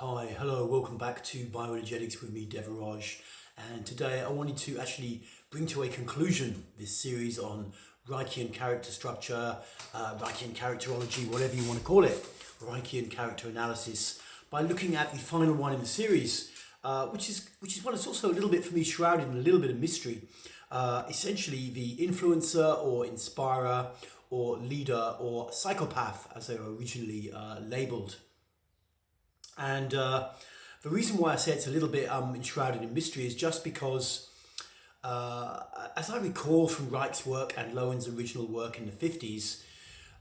Hi, hello, welcome back to Bioenergetics with me, Devaraj. And today I wanted to actually bring to a conclusion this series on Reichian character structure, Reichian characterology, whatever you want to call it, Reichian character analysis, by looking at the final one in the series, which is one that's also a little bit for me shrouded in a little bit of mystery. Essentially, the influencer or inspirer or leader or psychopath, as they were originally labeled. And the reason why I say it's a little bit enshrouded in mystery is just because, as I recall from Reich's work and Lowen's original work in the 50s,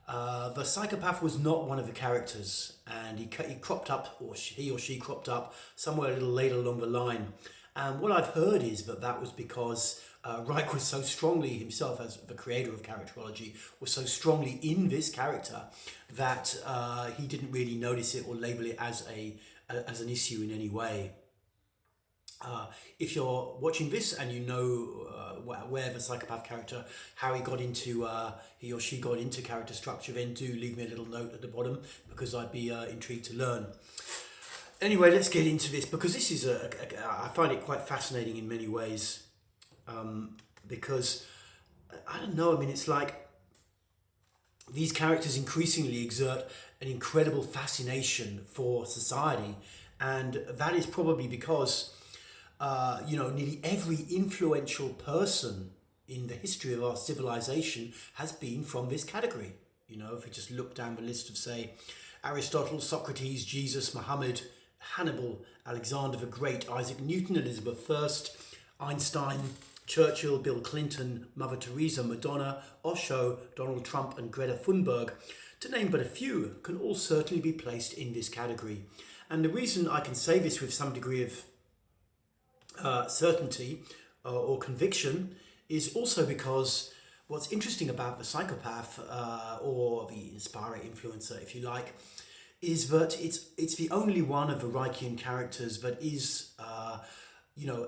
the psychopath was not one of the characters, and he cropped up, or he or she cropped up somewhere a little later along the line. And what I've heard is that was because Reich was so strongly himself, as the creator of characterology, was so strongly in this character that he didn't really notice it or label it as an issue in any way. If you're watching this and you know where the psychopath character, how he or she got into character structure, then do leave me a little note at the bottom, because I'd be intrigued to learn. Anyway, let's get into this, because this is I find it quite fascinating in many ways. Because I don't know, I mean, it's like these characters increasingly exert an incredible fascination for society, and that is probably because nearly every influential person in the history of our civilization has been from this category. You know, if we just look down the list of, say, Aristotle, Socrates, Jesus, Muhammad, Hannibal, Alexander the Great, Isaac Newton, Elizabeth I, Einstein, Churchill, Bill Clinton, Mother Teresa, Madonna, Osho, Donald Trump and Greta Thunberg, to name but a few, can all certainly be placed in this category. And the reason I can say this with some degree of certainty or conviction is also because what's interesting about the psychopath or the inspirer, influencer, if you like, is that it's the only one of the Reichian characters that is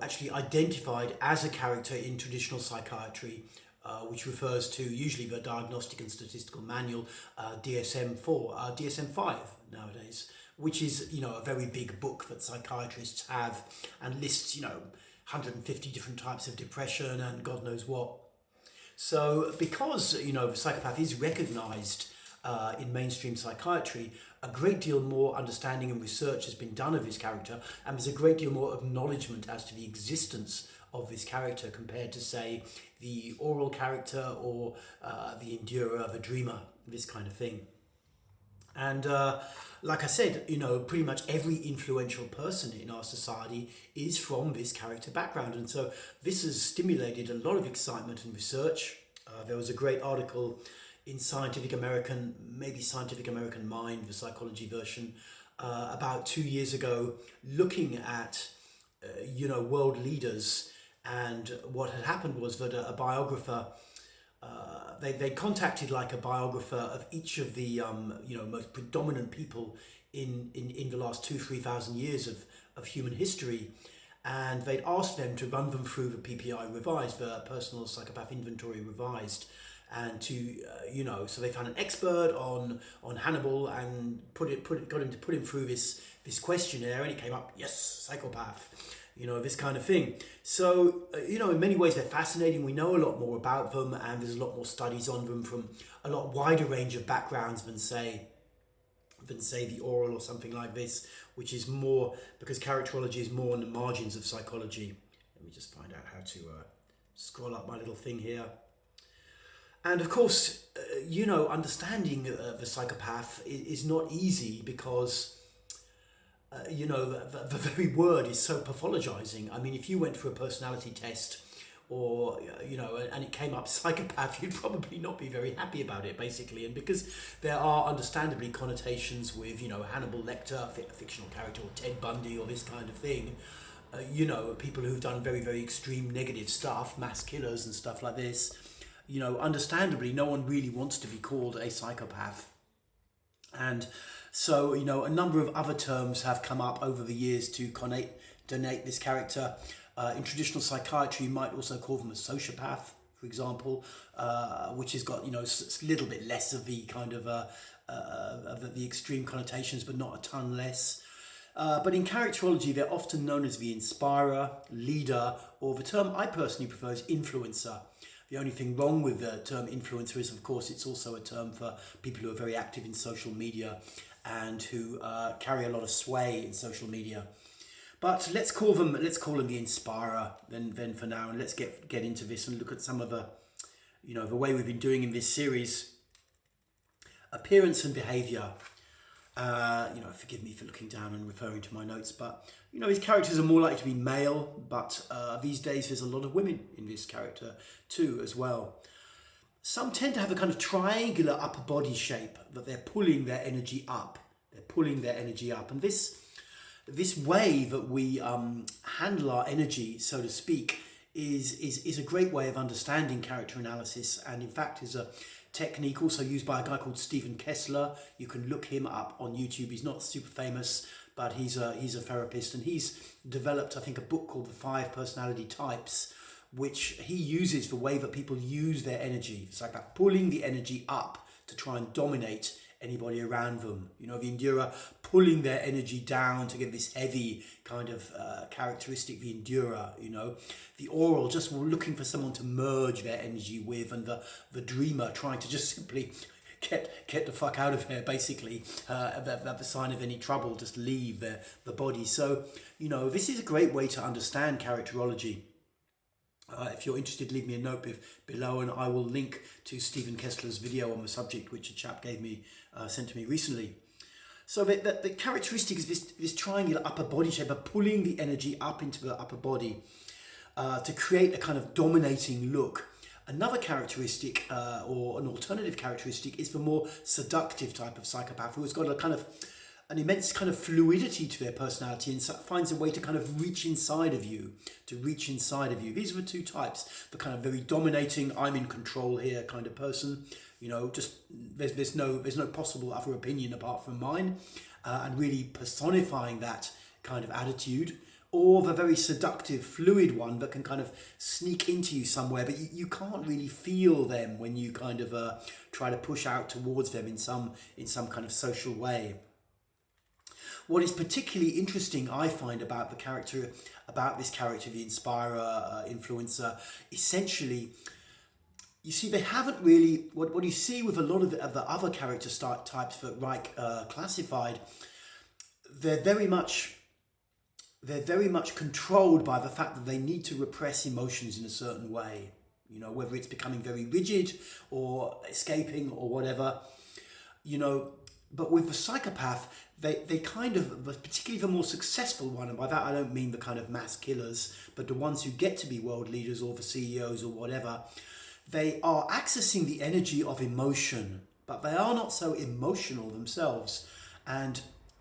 actually identified as a character in traditional psychiatry, which refers to usually the Diagnostic and Statistical Manual, DSM-5 nowadays, which is a very big book that psychiatrists have and lists 150 different types of depression and God knows what. So because the psychopath is recognized in mainstream psychiatry, a great deal more understanding and research has been done of this character, and there's a great deal more acknowledgement as to the existence of this character compared to, say, the oral character or the endurer, the dreamer, this kind of thing. And like I said, pretty much every influential person in our society is from this character background, and so this has stimulated a lot of excitement and research. There was a great article in Scientific American, maybe Scientific American Mind, the psychology version, about 2 years ago, looking at, world leaders. And what had happened was that a biographer, they contacted like a biographer of each of the, most predominant people in the last 2,000-3,000 years of human history. And they'd asked them to run them through the PPI revised, the Personal Psychopath Inventory revised. And to so they found an expert on Hannibal and got him to put him through this questionnaire, and it came up, yes, psychopath, this kind of thing. So in many ways they're fascinating. We know a lot more about them, and there's a lot more studies on them from a lot wider range of backgrounds than say the oral or something like this, which is more because characterology is more on the margins of psychology. Let me just find out how to scroll up my little thing here. And of course, understanding the psychopath is not easy because, the very word is so pathologizing. I mean, if you went for a personality test or, and it came up psychopath, you'd probably not be very happy about it, basically. And because there are understandably connotations with, Hannibal Lecter, a fictional character, or Ted Bundy or this kind of thing, people who've done very, very extreme negative stuff, mass killers and stuff like this. Understandably, no one really wants to be called a psychopath. And so, a number of other terms have come up over the years to denote this character. In traditional psychiatry, you might also call them a sociopath, for example, which has got, a little bit less of the kind of the extreme connotations, but not a ton less. But in characterology, they're often known as the inspirer, leader, or the term I personally prefer is influencer. The only thing wrong with the term influencer is, of course, it's also a term for people who are very active in social media and who carry a lot of sway in social media. But let's call them the inspirer then for now, and let's get into this and look at some of the, the way we've been doing in this series. Appearance and behavior. Forgive me for looking down and referring to my notes, but his characters are more likely to be male, but these days there's a lot of women in this character too as well. Some tend to have a kind of triangular upper body shape that they're pulling their energy up. And this way that we handle our energy, so to speak, is a great way of understanding character analysis, and in fact is a technique also used by a guy called Stephen Kessler. You can look him up on YouTube. He's not super famous, but he's a therapist, and he's developed, I think, a book called The 5 Personality Types, which he uses the way that people use their energy. It's like that, pulling the energy up to try and dominate anybody around them. The endurer pulling their energy down to get this heavy kind of characteristic, the endurer, the oral just looking for someone to merge their energy with, and the dreamer trying to just simply get the fuck out of here, basically, at the sign of any trouble, just leave the body. So, this is a great way to understand characterology. If you're interested, leave me a note below, and I will link to Stephen Kessler's video on the subject, which a chap sent to me recently. So the characteristic is this triangular upper body shape of pulling the energy up into the upper body to create a kind of dominating look. Another characteristic, or an alternative characteristic, is the more seductive type of psychopath, who has got an immense kind of fluidity to their personality and finds a way to kind of reach inside of you, These are the two types: the kind of very dominating, I'm in control here kind of person, just there's no possible other opinion apart from mine, and really personifying that kind of attitude. Or the very seductive, fluid one that can kind of sneak into you somewhere, but you can't really feel them when you kind of try to push out towards them in some kind of social way. What is particularly interesting, I find, about this character, the inspirer, influencer, essentially, you see, they haven't really, what you see with a lot of the other character types that Reich classified, they're very much controlled by the fact that they need to repress emotions in a certain way, whether it's becoming very rigid or escaping or whatever, But with the psychopath, they kind of, particularly the more successful one, and by that I don't mean the kind of mass killers, but the ones who get to be world leaders or the CEOs or whatever, they are accessing the energy of emotion, but they are not so emotional themselves. And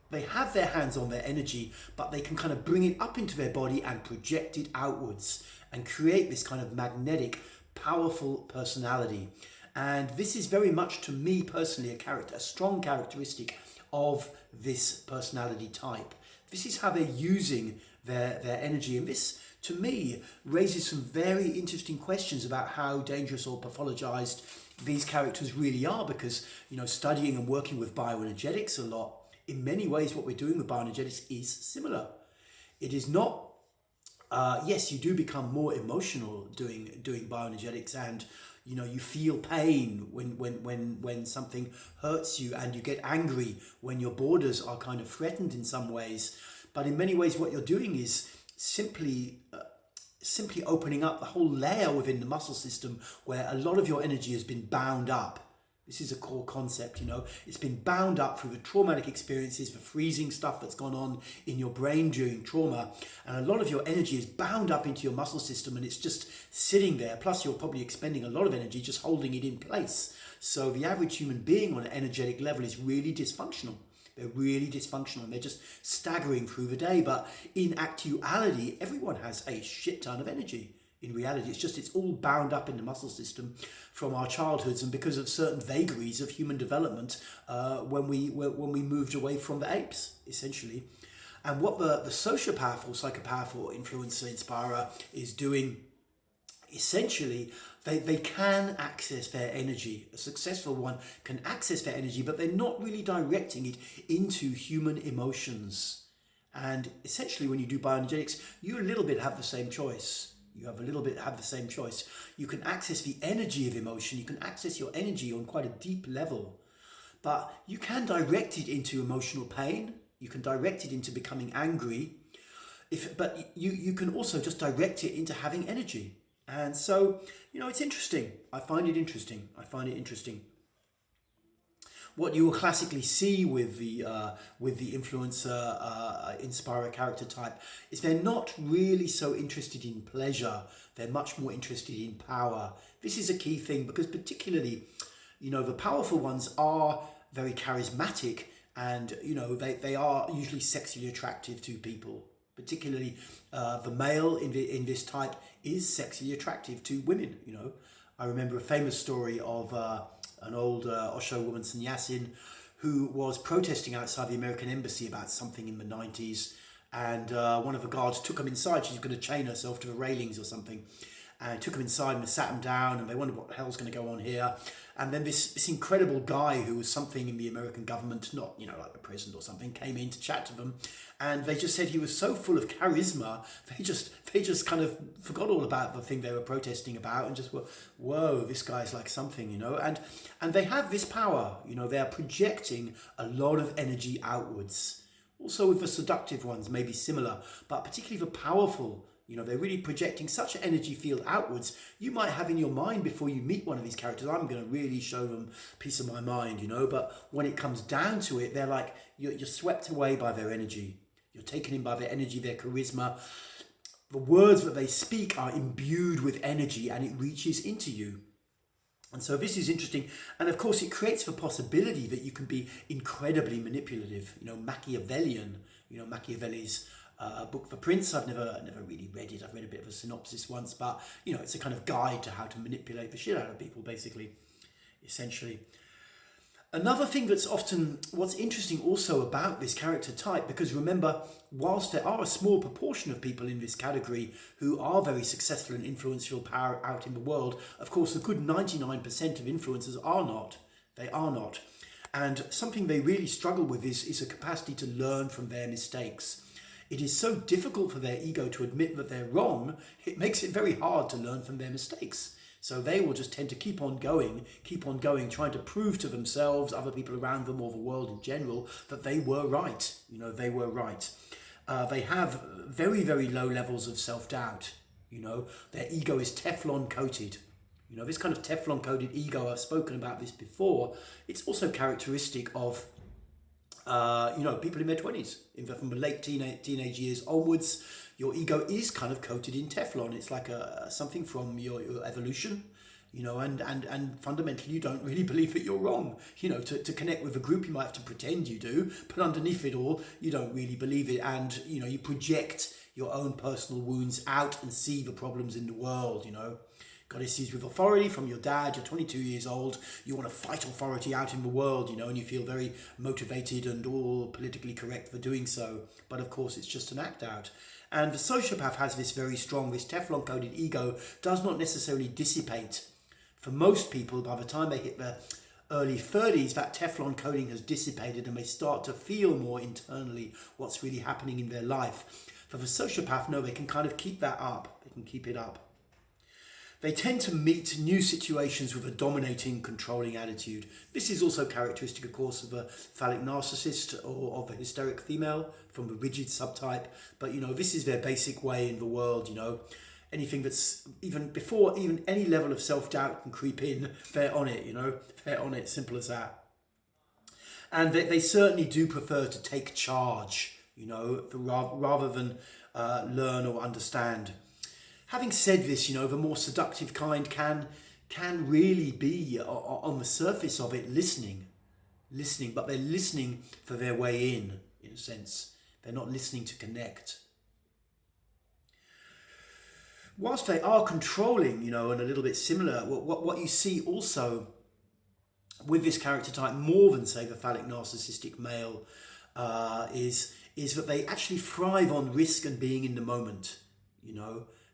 they have their hands on their energy, but they can kind of bring it up into their body and project it outwards and create this kind of magnetic, powerful personality. And this is very much, to me personally, a strong characteristic of this personality type. This is how they're using their energy. And this, to me, raises some very interesting questions about how dangerous or pathologized these characters really are, because, studying and working with bioenergetics a lot, in many ways what we're doing with bioenergetics is similar. It is not, yes, you do become more emotional doing bioenergetics, and you feel pain when something hurts you, and you get angry when your borders are kind of threatened in some ways. But in many ways what you're doing is simply opening up the whole layer within the muscle system where a lot of your energy has been bound up. This is a core concept, It's been bound up through the traumatic experiences, the freezing stuff that's gone on in your brain during trauma. And a lot of your energy is bound up into your muscle system, and it's just sitting there. Plus, you're probably expending a lot of energy just holding it in place. So the average human being on an energetic level is really dysfunctional. They're really dysfunctional, and they're just staggering through the day. But in actuality, everyone has a shit ton of energy. In reality, it's all bound up in the muscle system from our childhoods, and because of certain vagaries of human development when we moved away from the apes, essentially. And what the sociopath or psychopath or influencer, inspirer is doing, essentially, they can access their energy. A successful one can access their energy, but they're not really directing it into human emotions. And essentially when you do bioenergetics, you a little bit have the same choice. You have a little bit have the same choice. You can access the energy of emotion. You can access your energy on quite a deep level. But you can direct it into emotional pain. You can direct it into becoming angry. But you can also just direct it into having energy. And so, it's interesting. I find it interesting. What you will classically see with the influencer inspirer character type is they're not really so interested in pleasure. They're much more interested in power. This is a key thing because particularly, the powerful ones are very charismatic and, they are usually sexually attractive to people. Particularly the male in this type is sexually attractive to women. I remember a famous story of an old Osho woman, sannyasin, who was protesting outside the American embassy about something in the 90s, and one of the guards took him inside. She was going to chain herself to the railings or something, and took him inside and sat him down, and they wondered what the hell's going to go on here. And then this incredible guy who was something in the American government, not like the president or something, came in to chat to them, and they just said he was so full of charisma, they just kind of forgot all about the thing they were protesting about and just were, whoa, this guy's like something, and they have this power, they are projecting a lot of energy outwards. Also with the seductive ones, maybe similar, but particularly the powerful. They're really projecting such an energy field outwards. You might have in your mind before you meet one of these characters, I'm going to really show them a piece of my mind, but when it comes down to it, they're like, you're swept away by their energy. You're taken in by their energy, their charisma. The words that they speak are imbued with energy and it reaches into you. And so this is interesting. And of course, it creates the possibility that you can be incredibly manipulative, Machiavellian, Machiavelli's book The Prince. I've never really read it. I've read a bit of a synopsis once, but it's a kind of guide to how to manipulate the shit out of people, basically, essentially. Another thing what's interesting also about this character type, because remember, whilst there are a small proportion of people in this category who are very successful and influential power out in the world, of course, a good 99% of influencers are not. They are not. And something they really struggle with is a capacity to learn from their mistakes. It is so difficult for their ego to admit that they're wrong, it makes it very hard to learn from their mistakes. So they will just tend to keep on going, trying to prove to themselves, other people around them, or the world in general, that they were right. They were right. They have very, very low levels of self-doubt. Their ego is Teflon coated. This kind of Teflon coated ego, I've spoken about this before. It's also characteristic of people in their 20s, from the late teenage years onwards. Your ego is kind of coated in Teflon. It's like something from your evolution, and fundamentally you don't really believe that you're wrong. To connect with a group, you might have to pretend you do, but underneath it all, you don't really believe it. And, you project your own personal wounds out and see the problems in the world, Got issues with authority from your dad, you're 22 years old, you want to fight authority out in the world, and you feel very motivated and all politically correct for doing so. But of course, it's just an act out. And the sociopath has this very strong, this Teflon-coated ego does not necessarily dissipate. For most people, by the time they hit their early 30s, that Teflon coating has dissipated and they start to feel more internally what's really happening in their life. For the sociopath, no, they can kind of keep that up. They can keep it up. They tend to meet new situations with a dominating, controlling attitude. This is also characteristic, of course, of a phallic narcissist or of a hysteric female from the rigid subtype. But, this is their basic way in the world, Anything that's before any level of self-doubt can creep in, they're on it, They're on it, simple as that. And they certainly do prefer to take charge, rather than learn or understand. Having said this, the more seductive kind can really be, on the surface of it, listening, but they're listening for their way in a sense. They're not listening to connect. Whilst they are controlling, and a little bit similar, what you see also with this character type, more than, say, the phallic narcissistic male, is that they actually thrive on risk and being in the moment,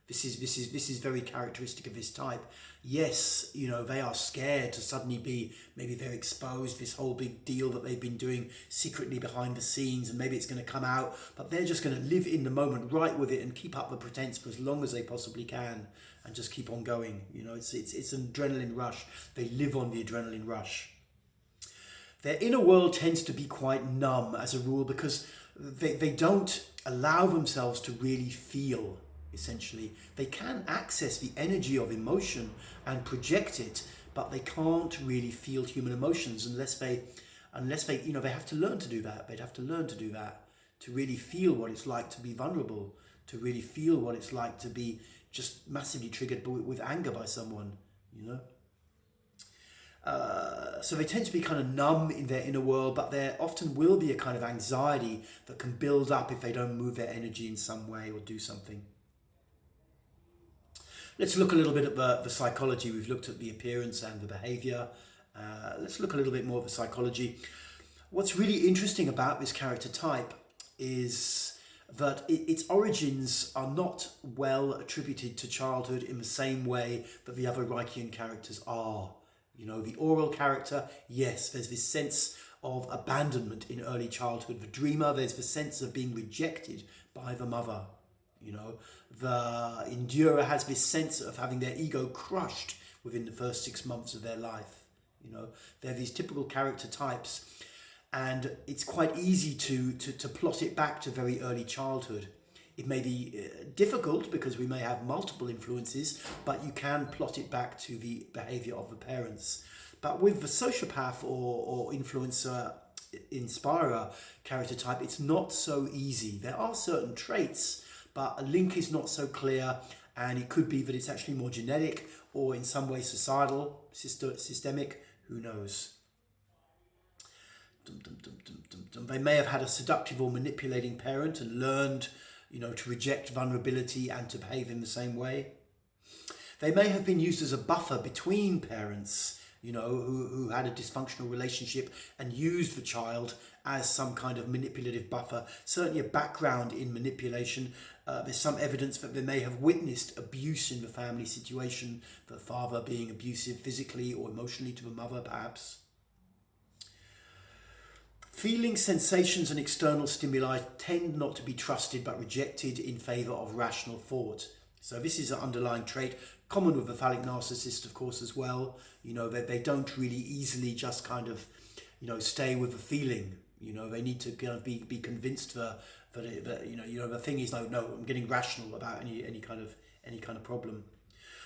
This is very characteristic of this type. Yes, they are scared to suddenly be, maybe they're exposed, this whole big deal that they've been doing secretly behind the scenes, and maybe it's going to come out, but they're just going to live in the moment, right with it, and keep up the pretense for as long as they possibly can, and just keep on going. It's an adrenaline rush. They live on the adrenaline rush. Their inner world tends to be quite numb as a rule, because they don't allow themselves to really feel. Essentially, they can access the energy of emotion and project it, but they can't really feel human emotions unless they they have to learn to do that. They'd have to learn to do that, to really feel what it's like to be vulnerable, to really feel what it's like to be just massively triggered with anger by someone. So they tend to be kind of numb in their inner world, but there often will be a kind of anxiety that can build up if they don't move their energy in some way or do something. Let's look a little bit at the psychology. We've looked at the appearance and the behavior. Let's look a little bit more at the psychology. What's really interesting about this character type is that its origins are not well attributed to childhood in the same way that the other Reichian characters are. The oral character, yes, there's this sense of abandonment in early childhood. The dreamer, there's the sense of being rejected by the mother. The endurer has this sense of having their ego crushed within the first 6 months of their life. They're these typical character types, and it's quite easy to plot it back to very early childhood. It may be difficult because we may have multiple influences, but you can plot it back to the behavior of the parents. But with the sociopath or influencer inspirer character type, it's not so easy. There are certain traits, but a link is not so clear, and it could be that it's actually more genetic or in some way societal, systemic, who knows. They may have had a seductive or manipulating parent and learned to reject vulnerability and to behave in the same way. They may have been used as a buffer between parents, who had a dysfunctional relationship, and used the child as some kind of manipulative buffer. Certainly a background in manipulation. There's some evidence that they may have witnessed abuse in the family situation, the father being abusive physically or emotionally to the mother, perhaps. Feelings, sensations and external stimuli tend not to be trusted but rejected in favour of rational thought. So this is an underlying trait, common with the phallic narcissist, of course, as well. They don't really easily just kind of, stay with the feeling. They need to kind of be convinced that the thing is, no, I'm getting rational about any kind of problem.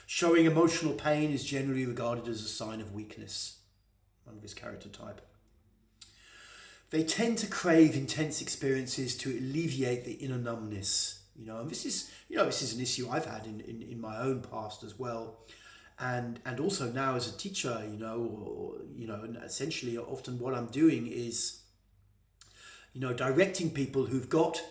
Showing emotional pain is generally regarded as a sign of weakness, one of this character type. They tend to crave intense experiences to alleviate the inner numbness, and this is an issue I've had in my own past as well, and also now as a teacher, and essentially often what I'm doing is, directing people who've got,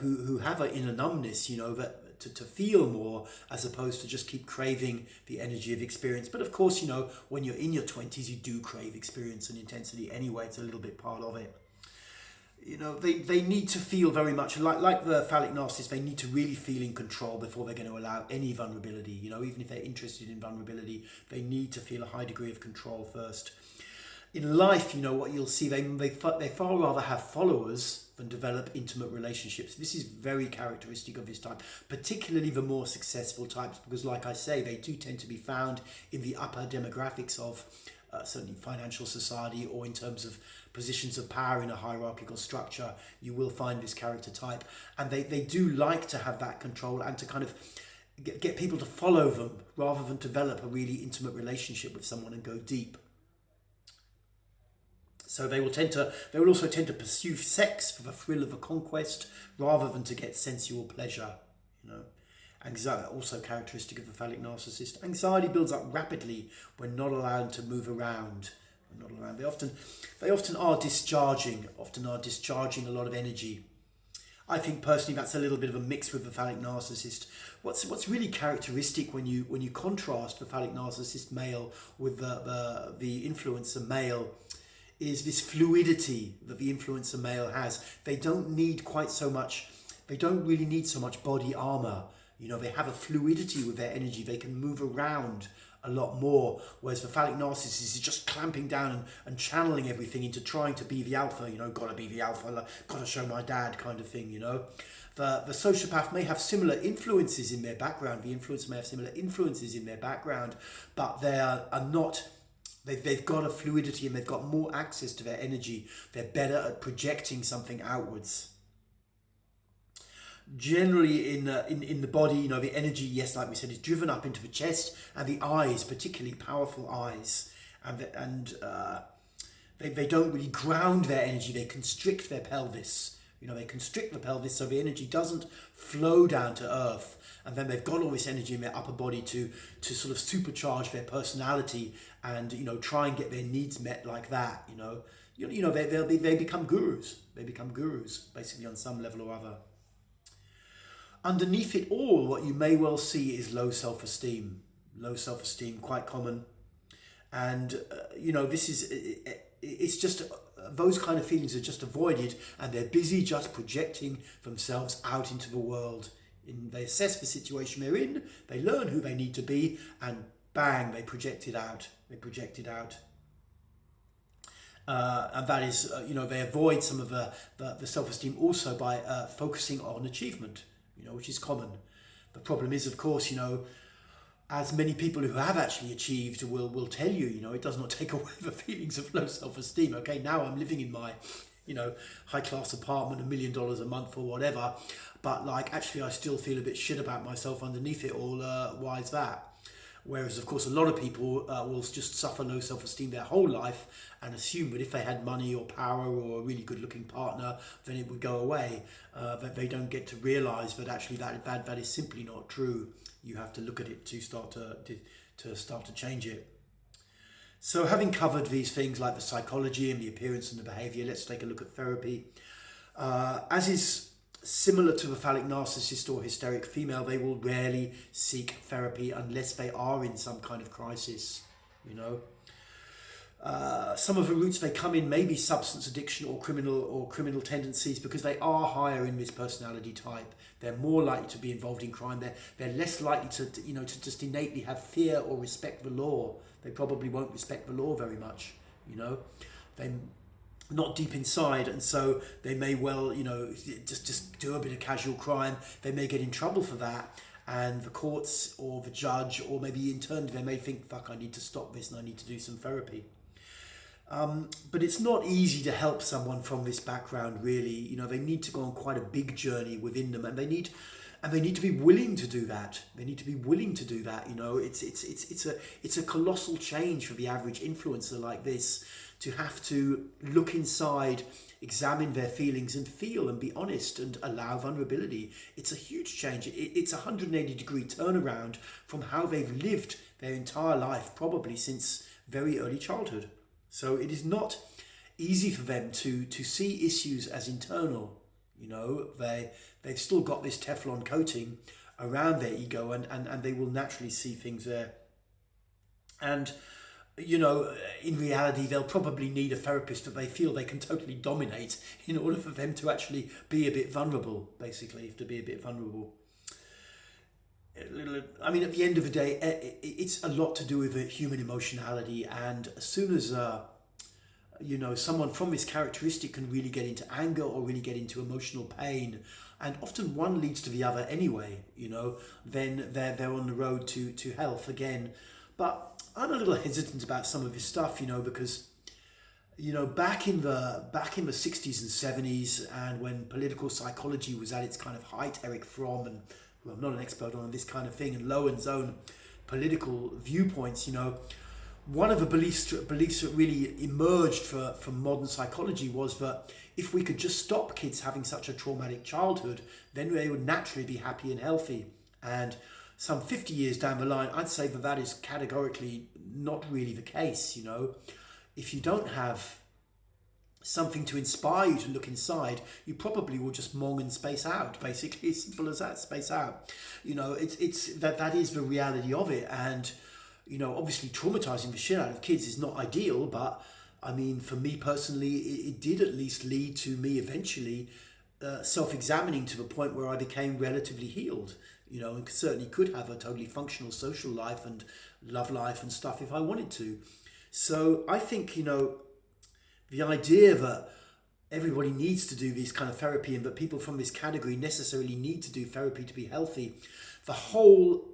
who have an inner numbness, that to feel more, as opposed to just keep craving the energy of experience. But of course, when you're in your 20s, you do crave experience and intensity anyway. It's a little bit part of it. They need to feel very much like the phallic narcissist. They need to really feel in control before they're going to allow any vulnerability. Even if they're interested in vulnerability, they need to feel a high degree of control first. In life, what you'll see, they far rather have followers than develop intimate relationships. This is very characteristic of this type, particularly the more successful types, because like I say, they do tend to be found in the upper demographics of certainly financial society, or in terms of positions of power in a hierarchical structure. You will find this character type, and they do like to have that control and to kind of get people to follow them rather than develop a really intimate relationship with someone and go deep. So they will also tend to pursue sex for the thrill of the conquest rather than to get sensual pleasure. Anxiety, also characteristic of the phallic narcissist. Anxiety builds up rapidly when not allowed to move around. They often are discharging a lot of energy. I think personally that's a little bit of a mix with the phallic narcissist. What's really characteristic when you contrast the phallic narcissist male with the influencer male is this fluidity that the influencer male has. They don't really need so much body armor. You know, they have a fluidity with their energy. They can move around a lot more, whereas the phallic narcissist is just clamping down and channeling everything into trying to be the alpha, you know, gotta be the alpha, like, gotta show my dad kind of thing, you know. The sociopath may have similar influences in their background, the influence may have similar influences in their background, but they are not, they've got a fluidity and they've got more access to their energy. They're better at projecting something outwards. Generally in the body, you know, the energy, yes, like we said, is driven up into the chest and the eyes, particularly powerful eyes, and they don't really ground their energy. They constrict their pelvis. You know, they constrict the pelvis so the energy doesn't flow down to earth, and then they've got all this energy in their upper body to sort of supercharge their personality and, you know, try and get their needs met like that. You know, they become gurus. They become gurus basically on some level or other. Underneath it all, what you may well see is low self-esteem. Low self-esteem, quite common. And, you know, this is, it's just, those kind of feelings are just avoided, and they're busy just projecting themselves out into the world. They assess the situation they're in, they learn who they need to be, and bang, they project it out. They project it out. And that is, you know, they avoid some of the self-esteem also by focusing on achievement. You know, which is common. The problem is, of course, you know, as many people who have actually achieved will tell you, you know, it does not take away the feelings of low self-esteem. Okay, now I'm living in my, you know, high-class apartment, $1 million a month or whatever, but like actually I still feel a bit shit about myself underneath it all. Why is that? Whereas, of course, a lot of people will just suffer low self-esteem their whole life and assume that if they had money or power or a really good-looking partner, then it would go away. But they don't get to realise that actually that is simply not true. You have to look at it to start to change it. So having covered these things like the psychology and the appearance and the behaviour, let's take a look at therapy. As is similar to the phallic narcissist or hysteric female, they will rarely seek therapy unless they are in some kind of crisis, you know. Some of the routes they come in may be substance addiction or criminal tendencies, because they are higher in this personality type. They're more likely to be involved in crime. They're less likely to, you know, to just innately have fear or respect the law. They probably won't respect the law very much, you know. They not deep inside, and so they may well, you know, just do a bit of casual crime. They may get in trouble for that, and the courts or the judge, or maybe internally, they may think, fuck, I need to stop this and I need to do some therapy. But it's not easy to help someone from this background, really. You know, they need to go on quite a big journey within them, and they need to be willing to do that. They need to be willing to do that. You know, it's a colossal change for the average influencer like this to have to look inside, examine their feelings and feel and be honest and allow vulnerability. It's a huge change. It's a 180-degree turnaround from how they've lived their entire life, probably since very early childhood. So it is not easy for them to see issues as internal. You know, they've still got this Teflon coating around their ego, and they will naturally see things there. And, you know, in reality, they'll probably need a therapist that they feel they can totally dominate in order for them to actually be a bit vulnerable, basically, to be a bit vulnerable. I mean, at the end of the day, it's a lot to do with human emotionality, and as soon as, you know, someone from this characteristic can really get into anger or really get into emotional pain, and often one leads to the other anyway, you know, then they're on the road to health again. But I'm a little hesitant about some of this stuff, you know, because, you know, back in the 60s and 70s, and when political psychology was at its kind of height, Eric Fromm, and well, I'm not an expert on this kind of thing, and Lowen's own political viewpoints, you know, one of the beliefs that really emerged from modern psychology was that if we could just stop kids having such a traumatic childhood, then they would naturally be happy and healthy. And some 50 years down the line, I'd say that is categorically not really the case, you know. If you don't have something to inspire you to look inside, you probably will just mong and space out, basically. As simple as that, space out. You know, it's that is the reality of it. And, you know, obviously traumatizing the shit out of kids is not ideal, but I mean, for me personally, it did at least lead to me eventually self-examining to the point where I became relatively healed, and certainly could have a totally functional social life and love life and stuff if I wanted to. So I think, the idea that everybody needs to do this kind of therapy and that people from this category necessarily need to do therapy to be healthy, the whole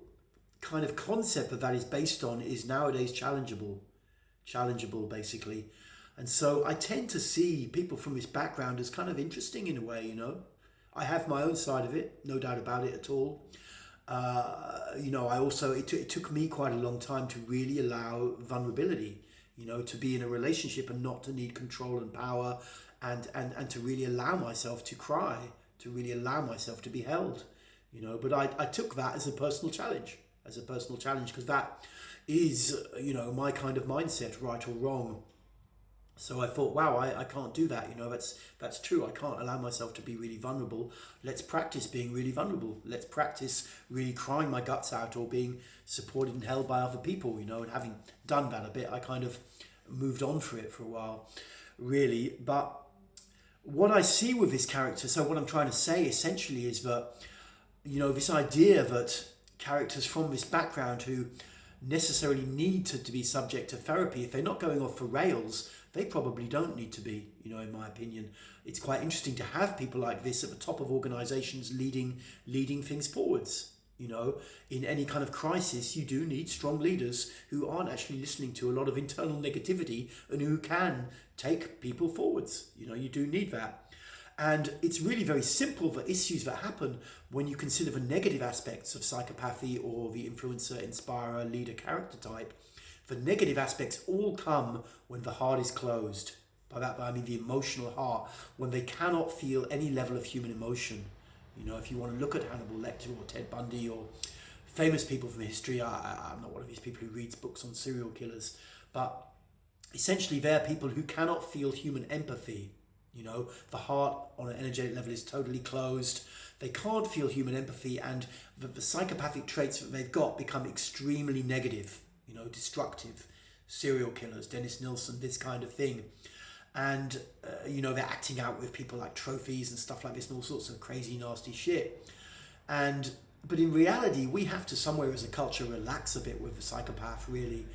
kind of concept that is based on is nowadays challengeable basically. And so I tend to see people from this background as kind of interesting in a way, I have my own side of it, no doubt about it at all. I also, it took me quite a long time to really allow vulnerability, to be in a relationship and not to need control and power, and to really allow myself to cry, to really allow myself to be held, but I took that as a personal challenge, because that is, my kind of mindset, right or wrong. So I thought, wow, I can't do that. That's true. I can't allow myself to be really vulnerable. Let's practice being really vulnerable. Let's practice really crying my guts out or being supported and held by other people, and having done that a bit, I kind of moved on for it for a while, really. But what I see with this character, so what I'm trying to say essentially is that, this idea that characters from this background who necessarily need to be subject to therapy, if they're not going off for rails, they probably don't need to be, in my opinion. It's quite interesting to have people like this at the top of organizations leading things forwards. In any kind of crisis, you do need strong leaders who aren't actually listening to a lot of internal negativity and who can take people forwards. You do need that. And it's really very simple, the issues that happen when you consider the negative aspects of psychopathy or the influencer, inspirer, leader character type. The negative aspects all come when the heart is closed. By that I mean the emotional heart, when they cannot feel any level of human emotion. If you want to look at Hannibal Lecter or Ted Bundy or famous people from history, I'm not one of these people who reads books on serial killers, but essentially they're people who cannot feel human empathy. The heart on an energetic level is totally closed. They can't feel human empathy, and the psychopathic traits that they've got become extremely negative, destructive. Serial killers, Dennis Nilsson, this kind of thing. And, they're acting out with people like trophies and stuff like this and all sorts of crazy, nasty shit. But in reality, we have to somewhere as a culture relax a bit with the psychopath, really,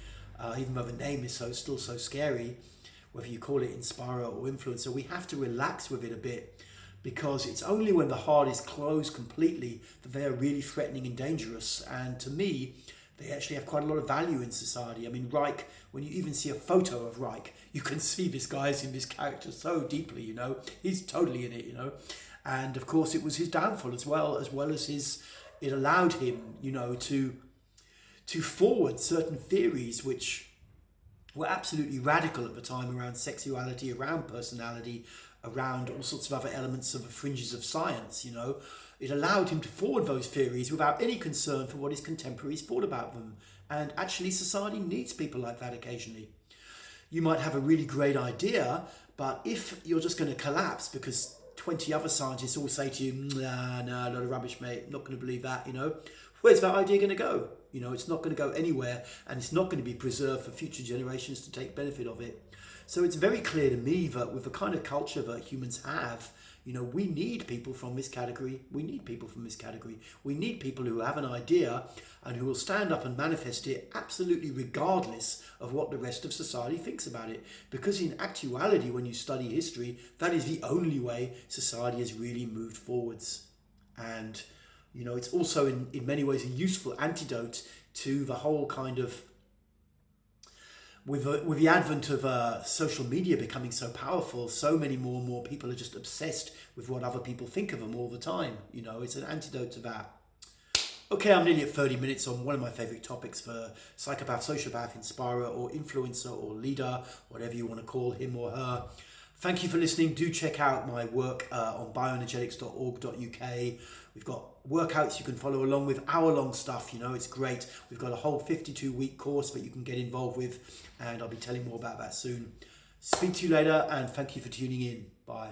even though the name is still so scary. Whether you call it inspirer or influencer, we have to relax with it a bit, because it's only when the heart is closed completely that they are really threatening and dangerous. And to me, they actually have quite a lot of value in society. I mean, Reich, when you even see a photo of Reich, you can see this guy's in this character so deeply, he's totally in it, And of course, it was his downfall as well as his, it allowed him, to forward certain theories which were absolutely radical at the time around sexuality, around personality, around all sorts of other elements of the fringes of science, It allowed him to forward those theories without any concern for what his contemporaries thought about them. And actually, society needs people like that occasionally. You might have a really great idea, but if you're just going to collapse because 20 other scientists all say to you, nah, a lot of rubbish, mate, not going to believe that, where's that idea going to go? It's not going to go anywhere, and it's not going to be preserved for future generations to take benefit of it. So it's very clear to me that with the kind of culture that humans have, we need people from this category. We need people who have an idea and who will stand up and manifest it absolutely regardless of what the rest of society thinks about it. Because in actuality, when you study history, that is the only way society has really moved forwards. And it's also in many ways a useful antidote to the whole kind of, with the advent of social media becoming so powerful, so many more and more people are just obsessed with what other people think of them all the time. It's an antidote to that. Okay, I'm nearly at 30 minutes on one of my favorite topics for psychopath, sociopath, inspirer, or influencer, or leader, whatever you want to call him or her. Thank you for listening. Do check out my work on bioenergetics.org.uk. We've got workouts you can follow along with, hour-long stuff, it's great. We've got a whole 52-week course that you can get involved with, and I'll be telling more about that soon. Speak to you later, and thank you for tuning in. Bye.